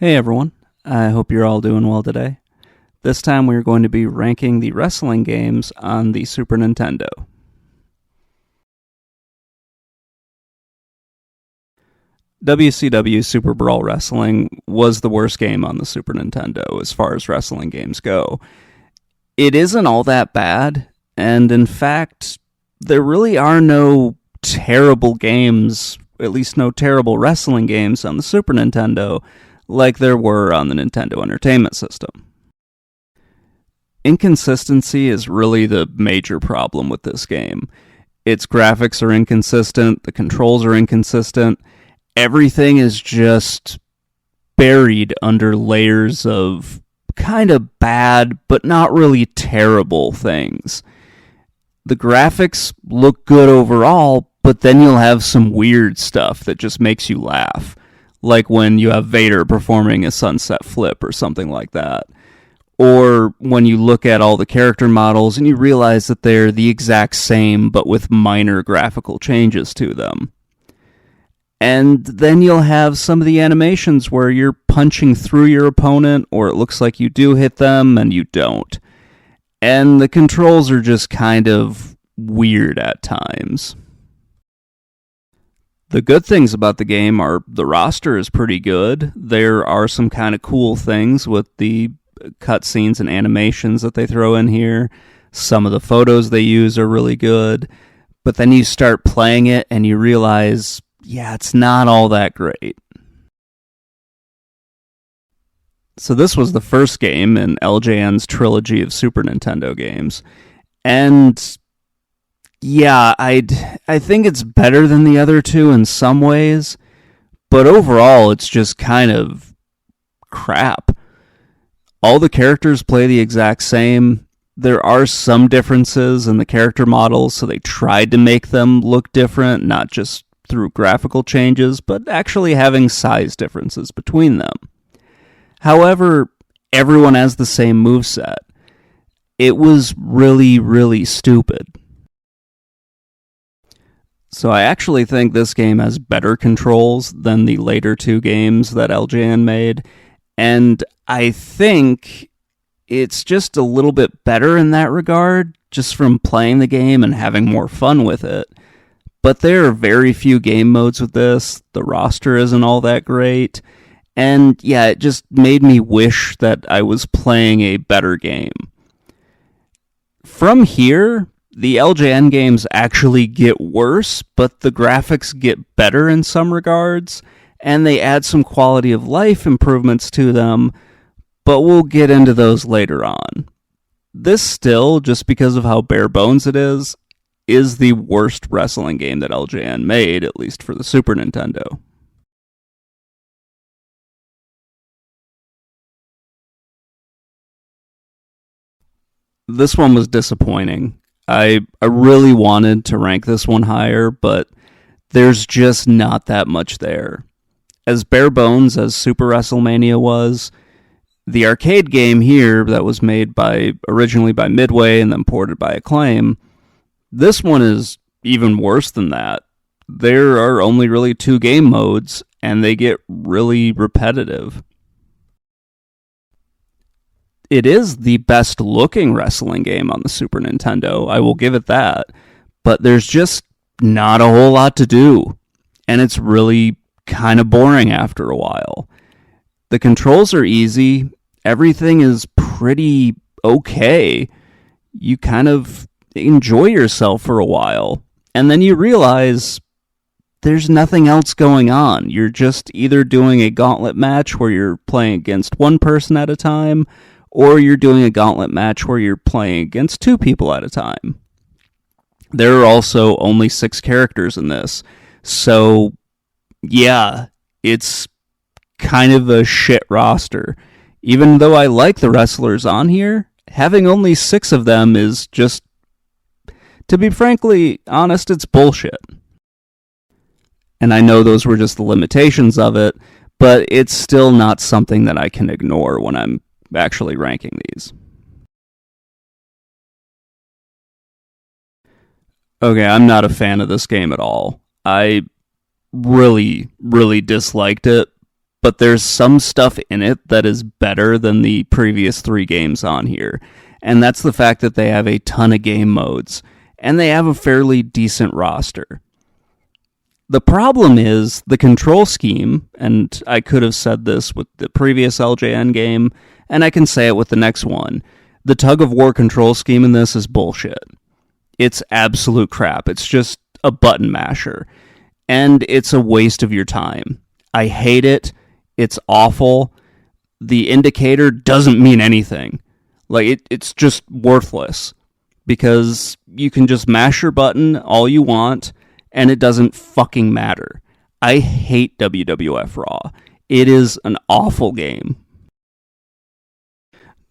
Hey everyone, I hope you're all doing well today. This time we're going to be ranking the wrestling games on the Super Nintendo. WCW SuperBrawl Wrestling was the worst game on the Super Nintendo as far as wrestling games go. It isn't all that bad, and in fact, there really are no terrible games, at least no terrible wrestling games on the Super Nintendo, like there were on the Nintendo Entertainment System. Inconsistency is really the major problem with this game. Its graphics are inconsistent, the controls are inconsistent, everything is just buried under layers of kind of bad, but not really terrible things. The graphics look good overall, but then you'll have some weird stuff that just makes you laugh. Like when you have Vader performing a sunset flip or something like that. Or when you look at all the character models and you realize that they're the exact same but with minor graphical changes to them. And then you'll have some of the animations where you're punching through your opponent or it looks like you do hit them and you don't. And the controls are just kind of weird at times. The good things about the game are the roster is pretty good. There are some kind of cool things with the cutscenes and animations that they throw in here. Some of the photos they use are really good. But then you start playing it and you realize, yeah, it's not all that great. So this was the first game in LJN's trilogy of Super Nintendo games. And yeah, I think it's better than the other two in some ways, but overall it's just kind of crap. All the characters play the exact same. There are some differences in the character models, so they tried to make them look different, not just through graphical changes, but actually having size differences between them. However, everyone has the same moveset. It was really, really stupid. So I actually think this game has better controls than the later two games that LJN made, and I think it's just a little bit better in that regard, just from playing the game and having more fun with it. But there are very few game modes with this, the roster isn't all that great, and yeah, it just made me wish that I was playing a better game. From here, the LJN games actually get worse, but the graphics get better in some regards, and they add some quality of life improvements to them, but we'll get into those later on. This still, just because of how bare bones it is the worst wrestling game that LJN made, at least for the Super Nintendo. This one was disappointing. I really wanted to rank this one higher, but there's just not that much there. As bare bones as Super WrestleMania was, the arcade game here that was made originally by Midway and then ported by Acclaim, this one is even worse than that. There are only really two game modes, and they get really repetitive. It is the best looking wrestling game on the Super Nintendo, I will give it that, but there's just not a whole lot to do, and it's really kind of boring after a while. The controls are easy, everything is pretty okay, you kind of enjoy yourself for a while, and then you realize there's nothing else going on. You're just either doing a gauntlet match where you're playing against one person at a time, or you're doing a gauntlet match where you're playing against two people at a time. There are also only 6 characters in this, so yeah, it's kind of a shit roster. Even though I like the wrestlers on here, having only 6 of them is just, to be frankly honest, it's bullshit. And I know those were just the limitations of it, but it's still not something that I can ignore when I'm actually ranking these. Okay, I'm not a fan of this game at all. I really, really disliked it, but there's some stuff in it that is better than the previous 3 games on here. And that's the fact that they have a ton of game modes, and they have a fairly decent roster. The problem is the control scheme, and I could have said this with the previous LJN game, and I can say it with the next one. The tug of war control scheme in this is bullshit. It's absolute crap. It's just a button masher, and it's a waste of your time. I hate it. It's awful. The indicator doesn't mean anything. Like, it's just worthless, because you can just mash your button all you want, and it doesn't fucking matter. I hate WWF Raw. It is an awful game.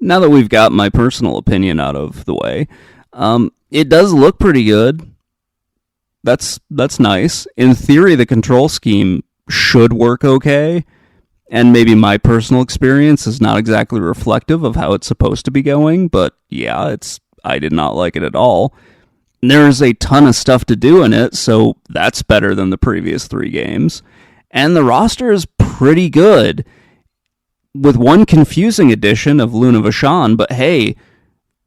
Now that we've got my personal opinion out of the way, it does look pretty good. That's nice. In theory, the control scheme should work okay, and maybe my personal experience is not exactly reflective of how it's supposed to be going, but yeah, I did not like it at all. There's a ton of stuff to do in it, so that's better than the previous 3 games. And the roster is pretty good, with one confusing addition of Luna Vachon, but hey,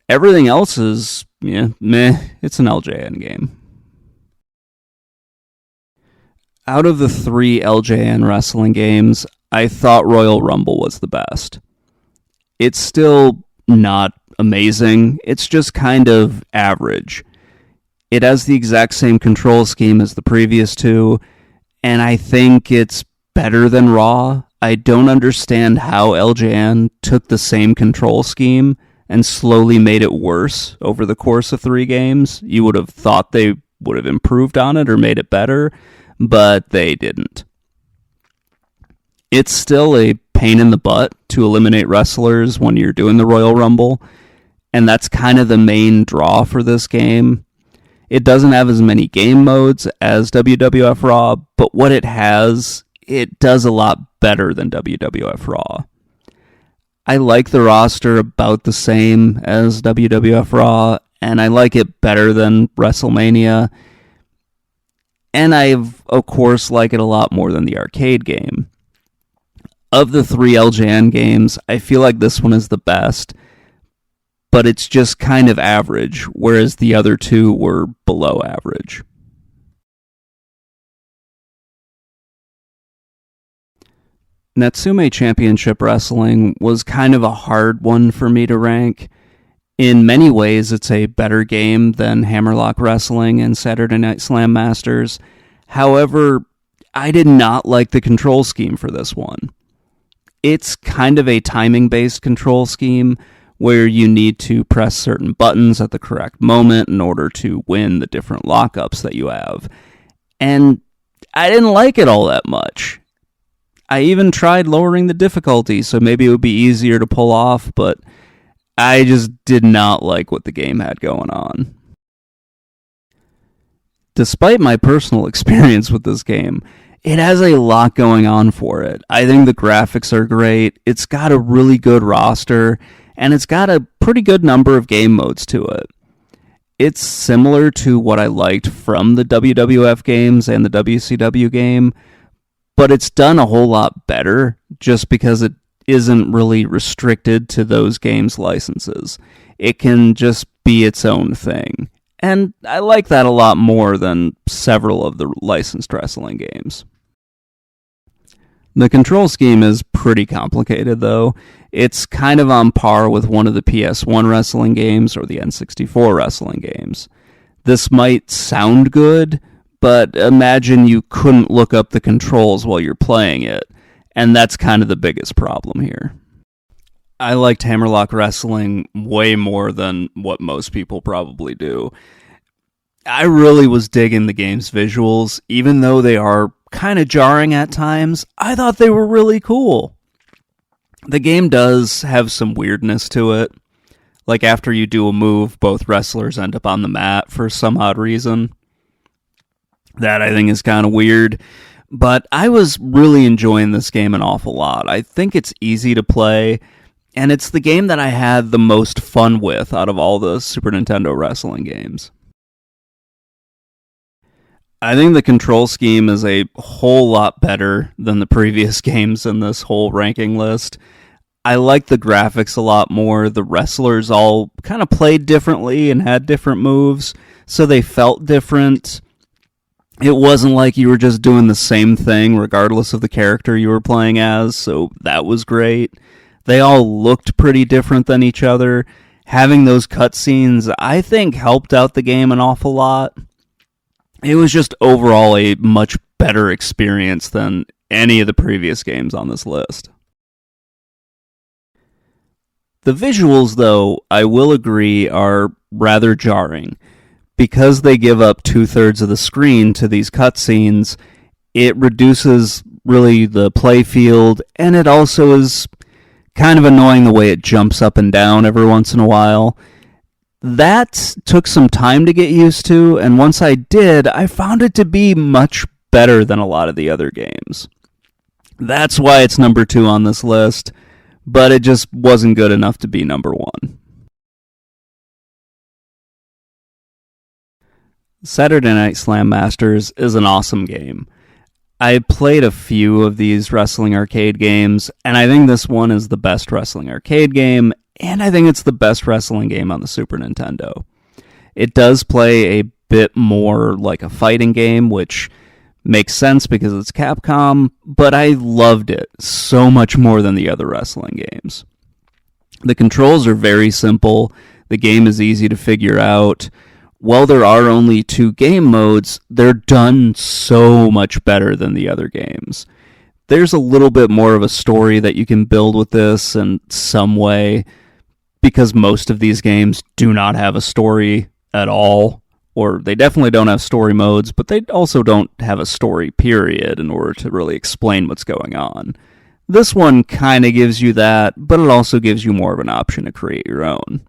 everything else is, meh, it's an LJN game. Out of the 3 LJN wrestling games, I thought Royal Rumble was the best. It's still not amazing, it's just kind of average. It has the exact same control scheme as the previous 2, and I think it's better than Raw. I don't understand how LJN took the same control scheme and slowly made it worse over the course of 3 games. You would have thought they would have improved on it or made it better, but they didn't. It's still a pain in the butt to eliminate wrestlers when you're doing the Royal Rumble, and that's kind of the main draw for this game. It doesn't have as many game modes as WWF Raw, but what it has, it does a lot better than WWF Raw. I like the roster about the same as WWF Raw, and I like it better than WrestleMania, and I, of course, like it a lot more than the arcade game. Of the 3 LJN games, I feel like this one is the best, but it's just kind of average, whereas the other 2 were below average. Natsume Championship Wrestling was kind of a hard one for me to rank. In many ways, it's a better game than HammerLock Wrestling and Saturday Night Slam Masters. However, I did not like the control scheme for this one. It's kind of a timing-based control scheme where you need to press certain buttons at the correct moment in order to win the different lockups that you have. And I didn't like it all that much. I even tried lowering the difficulty so maybe it would be easier to pull off, but I just did not like what the game had going on. Despite my personal experience with this game, it has a lot going on for it. I think the graphics are great, it's got a really good roster, and it's got a pretty good number of game modes to it. It's similar to what I liked from the WWF games and the WCW game, but it's done a whole lot better just because it isn't really restricted to those games' licenses. It can just be its own thing. And I like that a lot more than several of the licensed wrestling games. The control scheme is pretty complicated, though. It's kind of on par with one of the PS1 wrestling games or the N64 wrestling games. This might sound good, but imagine you couldn't look up the controls while you're playing it, and that's kind of the biggest problem here. I liked HammerLock Wrestling way more than what most people probably do. I really was digging the game's visuals, even though they are kind of jarring at times. I thought they were really cool. The game does have some weirdness to it. Like after you do a move, both wrestlers end up on the mat for some odd reason. That I think is kind of weird. But I was really enjoying this game an awful lot. I think it's easy to play, and it's the game that I had the most fun with out of all the Super Nintendo wrestling games. I think the control scheme is a whole lot better than the previous games in this whole ranking list. I like the graphics a lot more. The wrestlers all kind of played differently and had different moves, so they felt different. It wasn't like you were just doing the same thing regardless of the character you were playing as, so that was great. They all looked pretty different than each other. Having those cutscenes, I think, helped out the game an awful lot. It was just overall a much better experience than any of the previous games on this list. The visuals, though, I will agree, are rather jarring. Because they give up 2/3 of the screen to these cutscenes, it reduces really the play field, and it also is kind of annoying the way it jumps up and down every once in a while. That took some time to get used to, and once I did, I found it to be much better than a lot of the other games. That's why it's number 2 on this list, but it just wasn't good enough to be number 1. Saturday Night Slam Masters is an awesome game. I played a few of these wrestling arcade games, and I think this one is the best wrestling arcade game, and I think it's the best wrestling game on the Super Nintendo. It does play a bit more like a fighting game, which makes sense because it's Capcom, but I loved it so much more than the other wrestling games. The controls are very simple, the game is easy to figure out. While there are only 2 game modes, they're done so much better than the other games. There's a little bit more of a story that you can build with this in some way, because most of these games do not have a story at all, or they definitely don't have story modes, but they also don't have a story period in order to really explain what's going on. This one kind of gives you that, but it also gives you more of an option to create your own.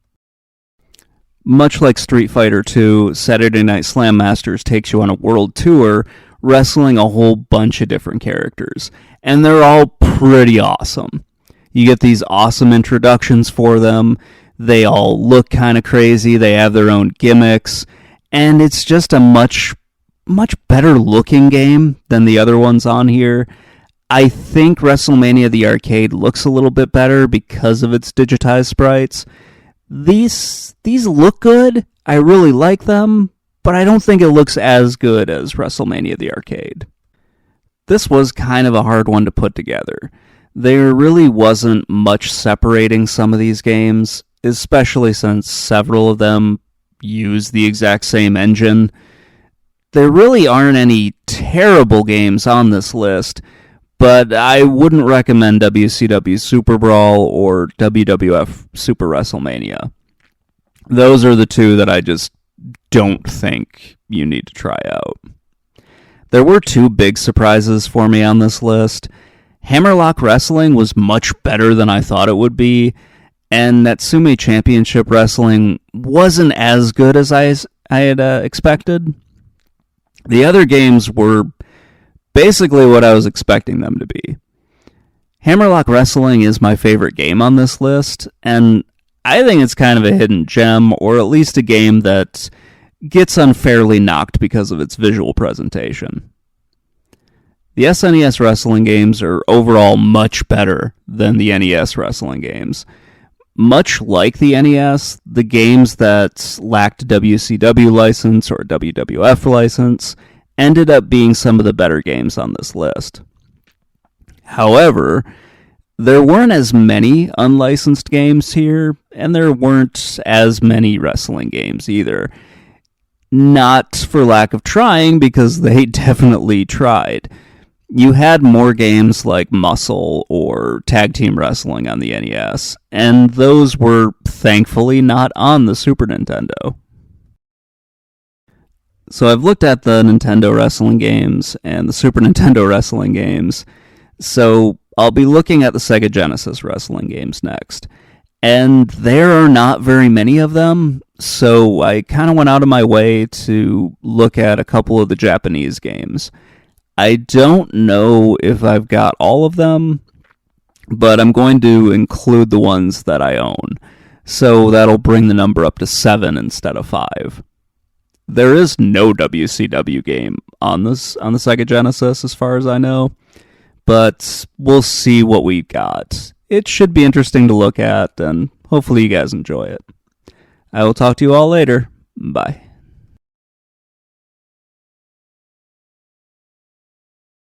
Much like Street Fighter II, Saturday Night Slam Masters takes you on a world tour, wrestling a whole bunch of different characters, and they're all pretty awesome. You get these awesome introductions for them, they all look kind of crazy, they have their own gimmicks, and it's just a much better looking game than the other ones on here. I think WrestleMania the Arcade looks a little bit better because of its digitized sprites. These look good, I really like them, but I don't think it looks as good as WrestleMania the Arcade. This was kind of a hard one to put together. There really wasn't much separating some of these games, especially since several of them use the exact same engine. There really aren't any terrible games on this list, but I wouldn't recommend WCW SuperBrawl or WWF Super WrestleMania. Those are the 2 that I just don't think you need to try out. There were 2 big surprises for me on this list. HammerLock Wrestling was much better than I thought it would be, and Natsume Championship Wrestling wasn't as good as I had expected. The other games were basically what I was expecting them to be. HammerLock Wrestling is my favorite game on this list, and I think it's kind of a hidden gem, or at least a game that gets unfairly knocked because of its visual presentation. The SNES wrestling games are overall much better than the NES wrestling games. Much like the NES, the games that lacked WCW license or WWF license ended up being some of the better games on this list. However, there weren't as many unlicensed games here, and there weren't as many wrestling games either. Not for lack of trying, because they definitely tried. You had more games like Muscle or Tag Team Wrestling on the NES, and those were thankfully not on the Super Nintendo. So I've looked at the Nintendo wrestling games and the Super Nintendo wrestling games, so I'll be looking at the Sega Genesis wrestling games next. And there are not very many of them, so I kind of went out of my way to look at a couple of the Japanese games. I don't know if I've got all of them, but I'm going to include the ones that I own. So that'll bring the number up to 7 instead of 5. There is no WCW game on the Sega Genesis, as far as I know. But we'll see what we got. It should be interesting to look at, and hopefully you guys enjoy it. I will talk to you all later. Bye.